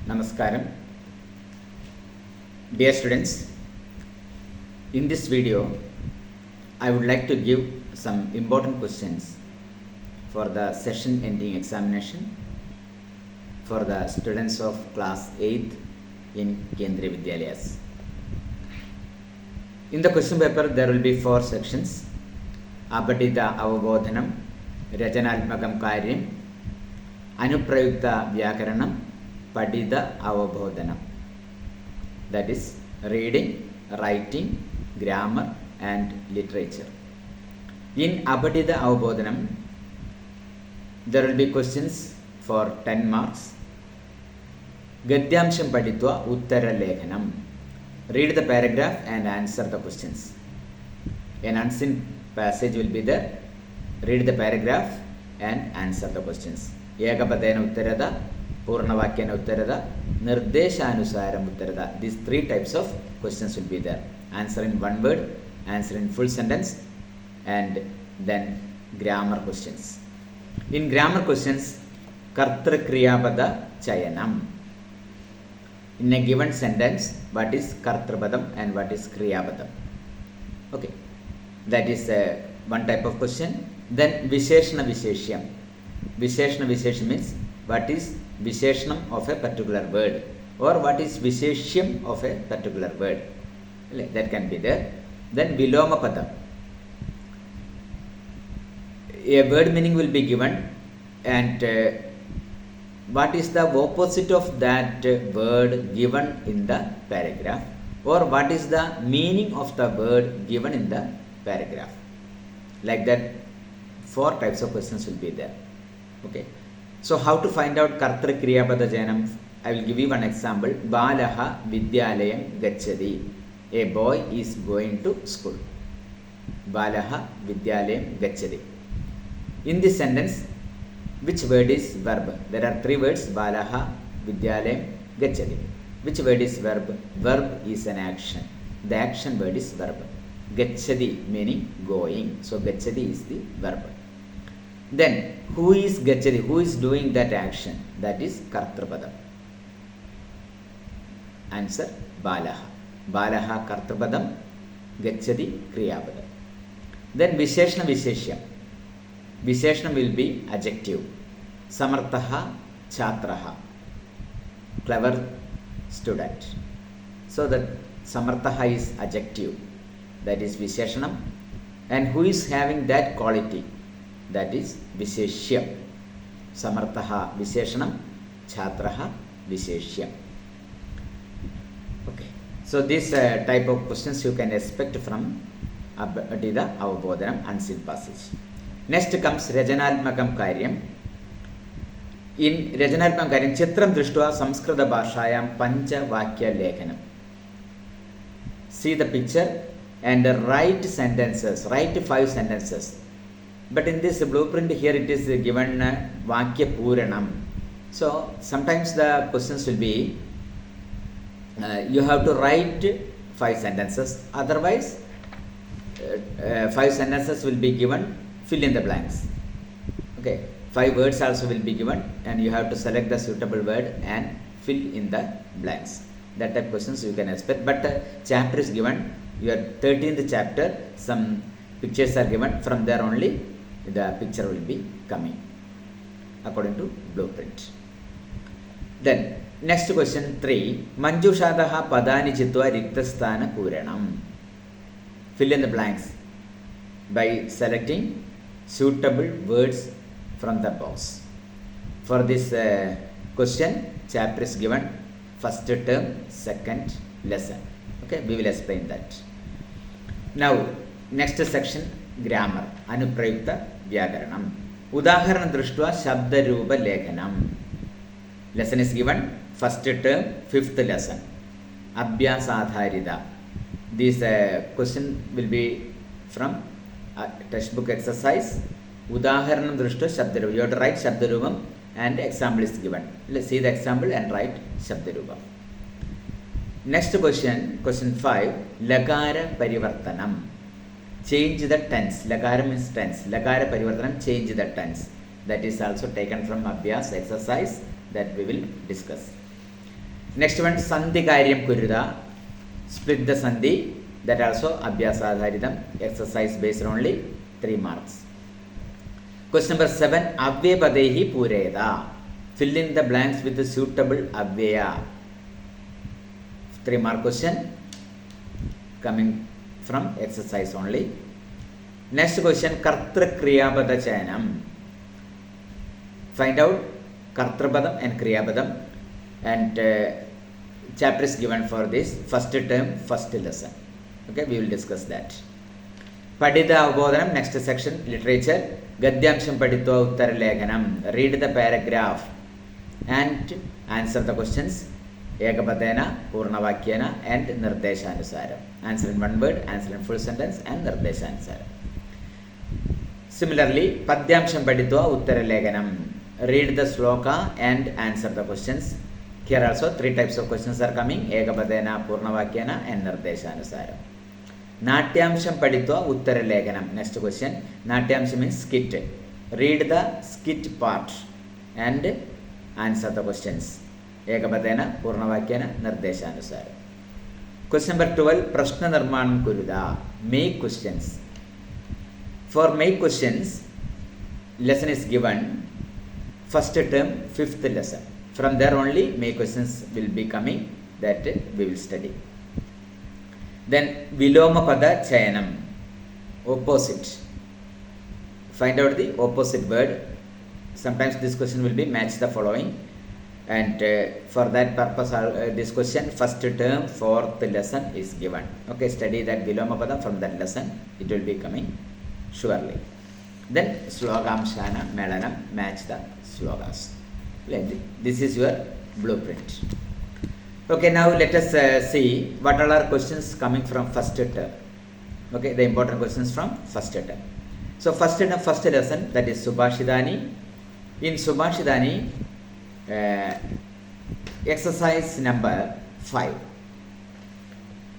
Namaskaram. Dear students, in this video, I would like to give some important questions for the session ending examination for the students of class 8th in Kendriya Vidyalayas. In the question paper, there will be 4 sections: Abadita Avabodhanam, Rajanatmakam Karyam, Anuprayukta Vyakaranam, Padita Avabodhanam. That is reading, writing, grammar and literature. In Abadita Avabodhanam, there will be questions for 10 marks. Gadyamsham Paditva Uttara Lekhanam. Read the paragraph and answer the questions. An unseen passage will be there. Read the paragraph and answer the questions. Ekapadena Uttarada, Purnavakyana Uttarada, Nirdeshanusaram Uttarada. These 3 types of questions will be there. Answer in one word, answer in full sentence, and then grammar questions. In grammar questions, Kartra Kriyapada Chayanam. In a given sentence, what is Kartrapadam and what is Kriyapadam? Okay, that is one type of question. Then Visheshana Visheshyam. Visheshana Visheshyam means what is Visheshanam of a particular word, or what is Visheshyam of a particular word. That can be there. Then Viloma Padam. A word meaning will be given, and what is the opposite of that word given in the paragraph, or what is the meaning of the word given in the paragraph. Like that, 4 types of questions will be there. Okay. So how to find out Kartra Kriyapada Janam? I will give you one example. Balaha Vidyalayam Gachadi. A boy is going to school. Balaha Vidyalayam Gachadi. In this sentence, which word is verb? There are 3 words: Balaha, Vidyalayam, Gachadi. Which word is verb? Verb is an action. The action word is verb. Gachadi meaning going. So Gachadi is the verb. Then who is Gachadi? Who is doing that action? That is Kartrapadam. Answer: Balaha. Balaha Kartrapadam, Gachadi Kriyapadam. Then Visheshana Visheshyam. Visheshanam will be adjective. Samarthaha Chatraha. Clever student. So that Samarthaha is adjective. That is Visheshanam. And who is having that quality? That is Visheshyam. Samarthaha Visheshanam, Chatraha Visheshyam. Okay. So this type of questions you can expect from Abadita Avabodhanam unseen passage. Next comes Rajanatmakam Karyam. In Rajanatmakam Karyam, Chitram Drishtva Samskrita Bhashayam Pancha Vakya Lekhanam. See the picture and write sentences. Write 5 sentences. But in this blueprint here it is given Vakya Puranam. So sometimes the questions will be you have to write 5 sentences. Otherwise 5 sentences will be given. Fill in the blanks. Okay, 5 words also will be given, and you have to select the suitable word and fill in the blanks. That type of questions you can expect. But chapter is given. Your 13th chapter, some pictures are given. From there only the picture will be coming according to blueprint. Then next question 3. Manjushadaha Padani Chitva Riktasthana Puranam. Fill in the blanks by selecting suitable words from the box. For this question, chapter is given: first term, second lesson. Okay, we will explain that. Now, next section, grammar. Anuprayukta Vyakaranam. Udaharana Drishtva Shabda Rupa Lekhanam. Lesson is given: first term, 5th lesson. Abhyasa Adharita. This question will be from textbook exercise. Udaharanam Drishta Shabdarupam. You have to write Shabdarupam and example is given. Let's see the example and write Shabdarupam. Next question, question 5. Lagara Parivartanam. Change the tense. Lagara means tense. Lagara Parivartanam, change the tense. That is also taken from Abhyas exercise that we will discuss. Next one, Sandhi Karyam Kuruda. Split the Sandhi. That also Abhyasādharitam. Exercise based only 3 marks. Question number 7. Avyapadehi Pureda. Fill in the blanks with the suitable Avyaya. 3 mark question. Coming from exercise only. Next question, Kartra Kriyapada Chayanam. Find out Kartrapadam and Kriyapadam, and chapter is given for this first term, first lesson. Okay, we will discuss that. Padita Avbodhanam, next section, literature. Gadyamsham Paditva Uttara Lekhanam. Read the paragraph and answer the questions. Ekapadena, Purnavakyena, and Nirdeshanusaram. Answer in one word, answer in full sentence, and Nirdeshanusaram. Similarly, Padyamsham Paditva Uttara Lekhanam. Read the sloka and answer the questions. Here also 3 types of questions are coming. Ekapadena, Purnavakyena, and Nirdeshanusaram. Natyamsham Paditva Uttara Lekhanam. Next question. Natyamsham means skit. Read the skit part and answer the questions. Ekapadena, Purnavakyena, Nirdeshanusaram. Question number 12. Prashna Nirmanam Kuruda. Make questions. For make questions, lesson is given. First term, 5th lesson. From there only make questions will be coming, that we will study. Then Vilomapada Chayanam. Opposite. Find out the opposite word. Sometimes this question will be match the following. And for that purpose, this question, first term, 4th lesson is given. Okay, study that Vilomapada from that lesson. It will be coming surely. Then Slogamshana Melanam, match the slogas. This is your blueprint. Okay, now let us see what all are questions coming from first term. Okay, the important questions from first term. So first term, first lesson, that is Subhashidani. In Subhashidani, exercise number 5.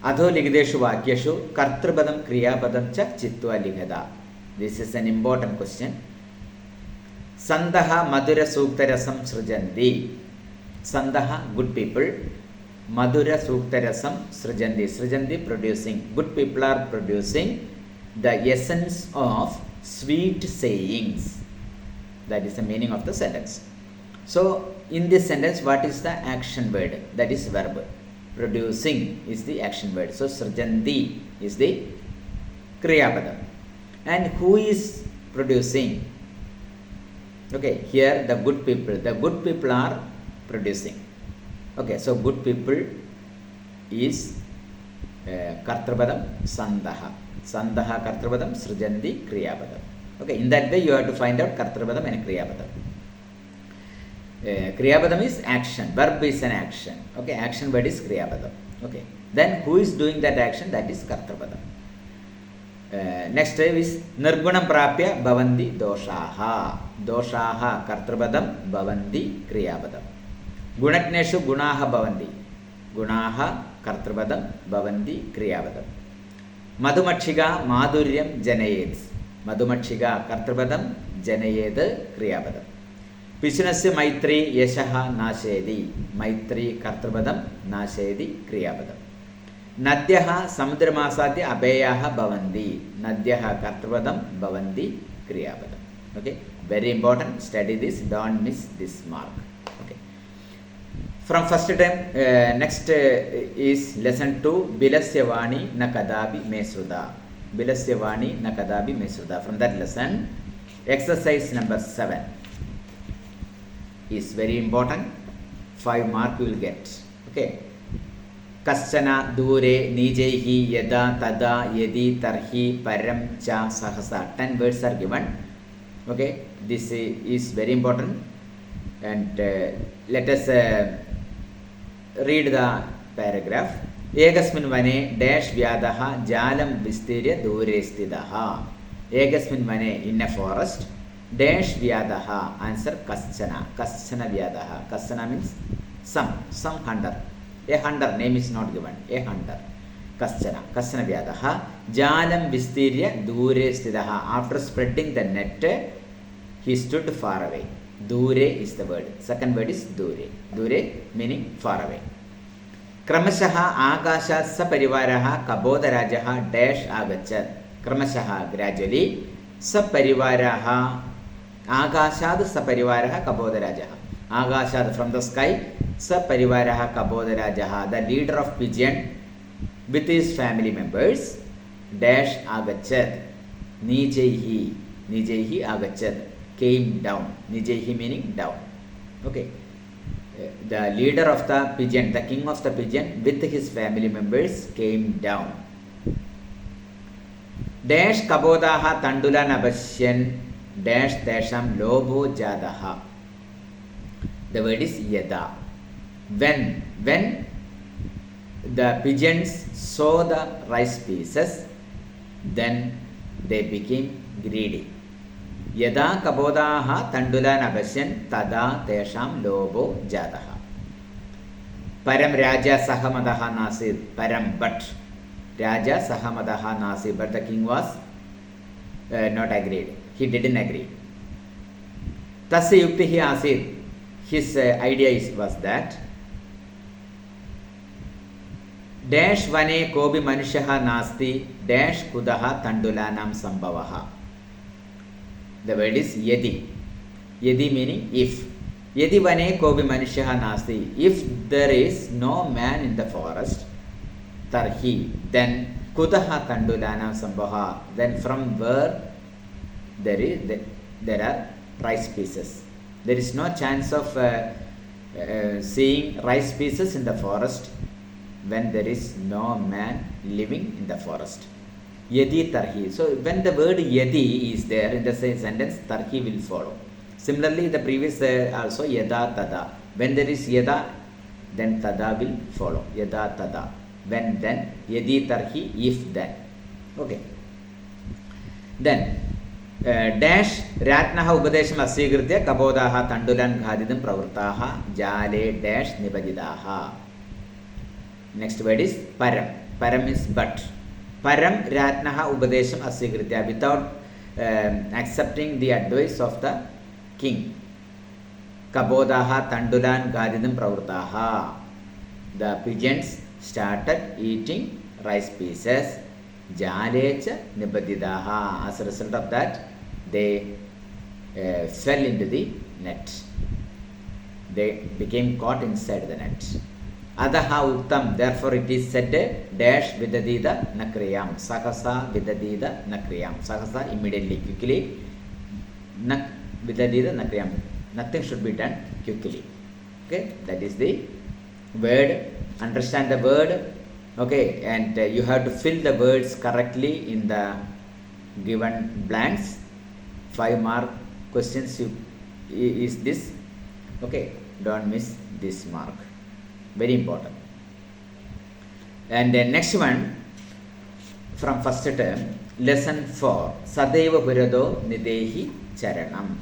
Adho ligideshu vakyashu kartrapadam kriyapadam cha chitva lighada. This is an important question. Sandaha madura suktarasam srijandi. Sandaha, good people. Madura suktarasam srijandi. Srijandi, producing. Good people are producing the essence of sweet sayings. That is the meaning of the sentence. So, in this sentence, what is the action word? That is verb. Producing is the action word. So, srijandi is the kriyapadam. And who is producing? Okay, here the good people. The good people are producing. Okay, so good people is Kartrapadam Sandaha. Sandaha Kartrapadam Srijandi Kriyapadam. Okay, in that way you have to find out Kartrapadam and Kriyapadam. Kriyapadam is action. Verb is an action. Okay, action word is Kriyapadam. Okay, then who is doing that action? That is Kartrapadam. Next is Nirgunam Prapya Bhavandi Doshaha. Doshaha Kartrapadam Bhavandi Kriyapadam. Gunatneshu Gunaha Bhavandi. Gunaha Kartrapadam Bhavandi Kriyapadam. Madhumakshiga Madhuryam Janayed. Madhumakshiga Kartrapadam Janayed Kriyapadam. Pishnasya Maitri Yashaha Nashedi. Maitri Kartrapadam Nashedi Kriyapadam. Nadyaha Samudramasadya Abeyaha Bhavandi. Nadyaha Kartrapadam Bhavandi Kriyapadam. Okay, very important. Study this. Don't miss this mark. Okay. From first time, next is lesson 2. Bilasya Vani Nakadabi Mesruda. Bilasya Vani Nakadabi Mesruda. From that lesson, exercise number 7 is very important. 5 mark you will get. Okay. Kaschana Dure Nijehi Yada Tada Yedi Tarhi Param Cha Sahasa. 10 words are given. Okay, this is very important, and let us read the paragraph. Ekasmin vane dash vyadaha jalam vistirya dure sthidaha. Ekasmin vane, in a forest, dash vyadaha. Answer kaschana. Kaschana vyadaha. Kaschana means some hunter. A hunter, name is not given. A hunter. Kaschana. Kaschana vyadaha jalam vistirya dure sthidaha. After spreading the net, he stood far away. Dure is the word. Second word is dure. Dure meaning far away. क्रमशः आकाशात् सपरिवारः कबोधराजः dash आगच्छत्. क्रमशः gradually सपरिवारः आकाशात् सपरिवारः कबोधराजः. आकाशात् from the sky सपरिवारः कबोधराजः the leader of pigeon with his family members dash agachat nijaihi agachat came down. Nijaihi meaning down. Okay, the leader of the pigeon, the king of the pigeon with his family members came down. dash kabodaha tandulan abashyan dash tesham lobo jadaha. The word is yada. When the pigeons saw the rice pieces, then they became greedy. यदा कबोधाः तण्डुलान् अपश्यन् तदा तेषां लोभो जातः. परं राजा सहमतः नासीत्. परं but राजा सहमतः नासीत्, but the king was not agreed. He didn't agree. तस्य युक्तिः आसीत्. His idea was that dash वने कोऽपि मनुष्यः नास्ति डैश कुतः तण्डुलानां सम्भवः. द वर्ड इज यदि. यदि मीनिंग इफ. यदि वने कोऽपि मनुष्यः नास्ति, if there is no man in the forest, तर्हि देन कुतः तण्डुलानां सम्भवः, then from where there are rice pieces. There is no chance of seeing rice pieces in the forest when there is no man living in the forest. Yadi tarhi. So when the word yadi is there in the same sentence, tarhi will follow. Similarly, the previous also yada tada. When there is yada, then tada will follow. Yada tada. When then. Yadi tarhi, if then. Okay. Then dash ratnah उपदेशम् अस्वीकृत्य कबोधाः तण्डुलान् खादितुं प्रवृत्ताः जाले dash निबदिताः. Next word is param. Param is but. Param ratnah उपदेशम् अस्वीकृत्य, without accepting the advice of the king. कबोधाः तण्डुलान् खादितुं प्रवृत्ताः. The pigeons started eating rice pieces. जाले च निबद्धिताः. As a result of that, they fell into the net. They became caught inside the net. अतः उक्तं, therefore it is said, dash vidadita nakriyam. Sakasa vidadita nakriyam. Sakasa immediately, quickly. Nak vidadita nakriyam. Nothing should be done quickly. Okay, that is the word. Understand the word. Okay, and you have to fill the words correctly in the given blanks. 5 mark questions is this. Okay, don't miss this mark. Very important. And the next one from first term, lesson 4, Sadeva Purado Nidehi Charanam.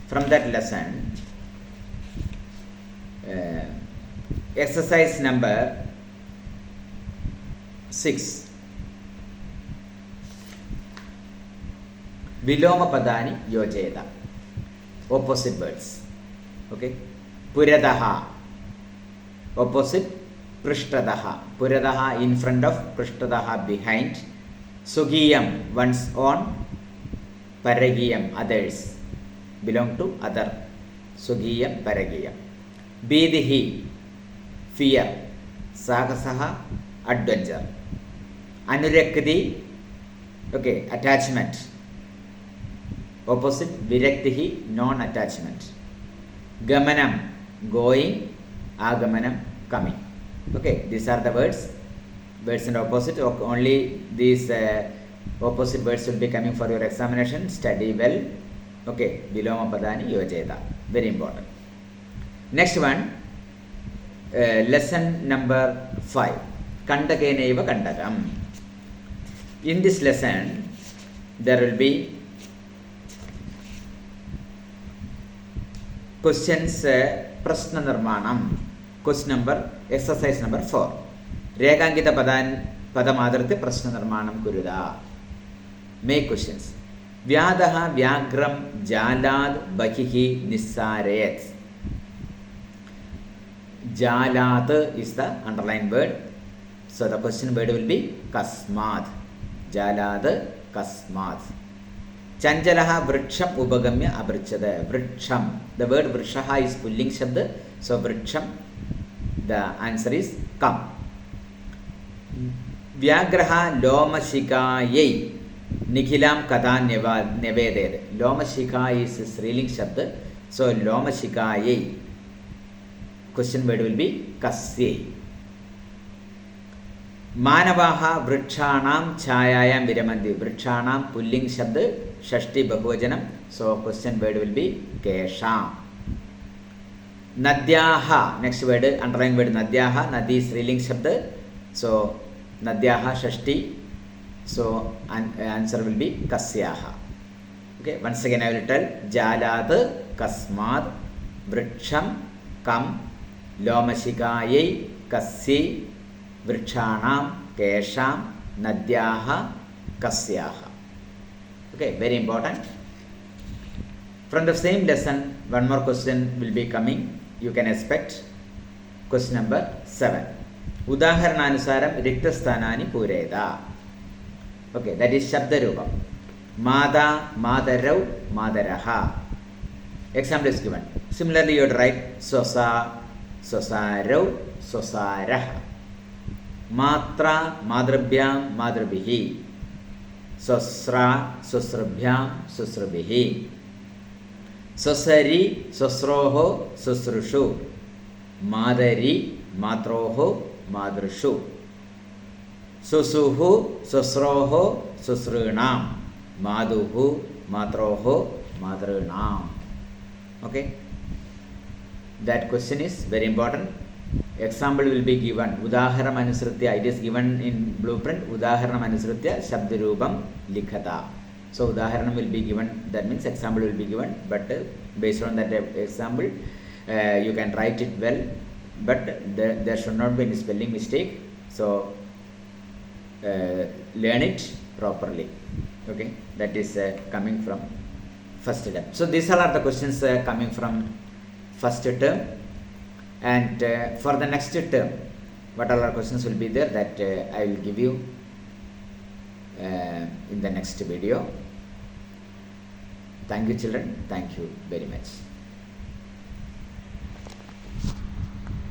From that lesson, exercise number 6. Viloma Padani Yojeda. Opposite words. Okay. Puradaha. Opposite Prishtadaha. Puradaha in front of, Prishtadaha behind. Sugiyam one's own. Paragiyam others. Belong to other. Sugiyam Paragiyam. Bidihi fear. Sagasaha adventure. Anurakti, okay, attachment. Opposite Viraktihi, non-attachment. Gamanam, going. Agamanam, coming. Okay, these are the words. Words and opposite. Only these opposite words will be coming for your examination. Study well. Okay, Viloma Padani Yojeda. Very important. Next one, lesson number 5. Kandakenaiva Kandakam. In this lesson, there will be questions. Prashna Nirmanam. Question number, exercise number 4. Rekhankita Padamadarthe Prashna Nirmanam Kuruda. Make questions. Vyadaha Vyagram Jalad Bakihi Nissarayat. Jalat is the underlined word. So the question word will be kasmat. Jalat kasmat. Chanjalaha vriksham upagamya abrichada. Vriksham. The word vrikshaha is pulling shabda. So vriksham. The answer is come. Vyagraha lomashikayai. Nikhilam katha neveded. Lomashika is Sriling shabda. So lomashikayai. Question word will be kasye. Manavaha vrikshanam chayayam viramanti. Vrikshanam pulling shabda. Shashti Bahuvajanam. So question word will be Kesham. Nadyaha. Next word, underlying word Nadyaha. Nadi is Sriling Shabda. So Nadyaha Shashti. So answer will be Kasyaha. Okay, once again I will tell. Jalat Kasmad Vriksham Kam Lomashikayai Kasyi Vrikshanam Kesham Nadyaha Kasyaha. Okay, very important. From the same lesson, one more question will be coming. You can expect question number 7. Udaharananusaram Riktasthanani Pureda. Okay, that is Shabdarupam. Mada, Madarau, Madaraha. Example is given. Similarly, you would write Sosa, Sosarau, Sosaraha. Matra, Madrabhyam, Madrabihi. Sosra, Sosrabhyam, Sosrabihi. Sosari, Sosroho, Sosrushu. Madari, Matroho, Madrushu. Susuhu, Sosroho, Susrunam. Maduhu, Matroho, Madrunam. Okay. That question is very important. Example will be given. Udaharam anusritya. It is given in blueprint. Udaharam anusritya Shabdarupam likhata. So udaharanam will be given. That means example will be given. But based on that example, you can write it well. But there should not be any spelling mistake. So learn it properly. Okay. That is coming from first term. So these all are the questions coming from first term. And for the next term, what all our questions will be there, that I will give you in the next video. Thank you, children. Thank you very much.